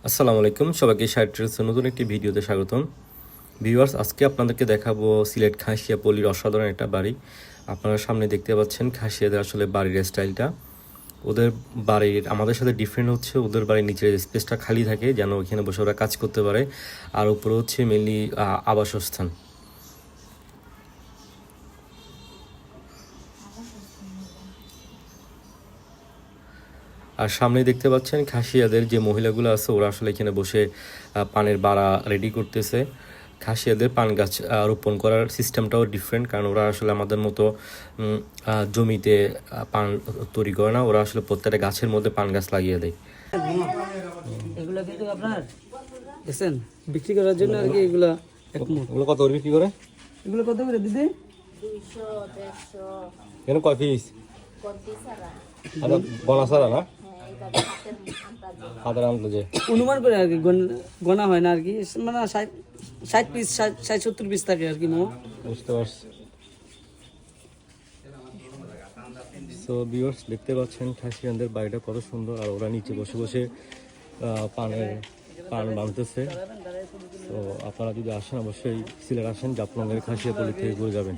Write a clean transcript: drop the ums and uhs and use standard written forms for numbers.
আসসালামু আলাইকুম, সবাইকে শার্টের নতুন একটি ভিডিওতে স্বাগতম। ভিউয়ার্স, আজকে আপনাদেরকে দেখাবো সিলেট খাসিয়া পল্লীর অসাধারণ একটা বাড়ি। আপনারা সামনে দেখতে পাচ্ছেন খাসিয়াদের আসলে বাড়ির স্টাইলটা। ওদের বাড়ির আমাদের সাথে ডিফারেন্ট হচ্ছে, ওদের বাড়ির নিচের স্পেসটা খালি থাকে যেন ওইখানে বসে ওরা কাজ করতে পারে, আর উপরে হচ্ছে মেনলি আবাসস্থান। আর সামনে দেখতে পাচ্ছেন খাসিয়াদের যে মহিলাগুলো আছে ওরা আসলে এখানে বসে পানের বাড়া রেডি করতেছে। খাসিয়াদের পান গাছ রোপণ করার সিস্টেমটাও ডিফারেন্ট, কারণ ওরা আসলে আমাদের মতো জমিতে পান তৈরি করে না, ওরা আসলে প্রত্যেকটা গাছের মধ্যে পান গাছ লাগিয়ে দেয়। এগুলো কিন্তু আপনার দেখছেন বিক্রি করার জন্য আর কি। এগুলো কত করে বিক্রি করে? এগুলো কত করে দিদি? 200, 150, কেন কয় পিস? কন্টিসারা। গনা সারা না হ্যাঁ, এইভাবে হাতের আন্দাজে। হাতের আনতে অনুমান করে আর কি, গোনা হয় না আর কি, মানে 60 পিস 60-70 পিস থাকে আর কি। বুঝতে পারছি। সো ভিউয়ার্স, দেখতে পাচ্ছেন খাসিয়ানদের বাড়িটা কত সুন্দর, আর ওরা নিচে বসে বসে পান বাঁধতেছে। তো আপনারা যদি আসেন অবশ্যই সিলেট আসেন, জাফলংয়ের খাসিয়া পল্লী থেকে ঘুরে যাবেন।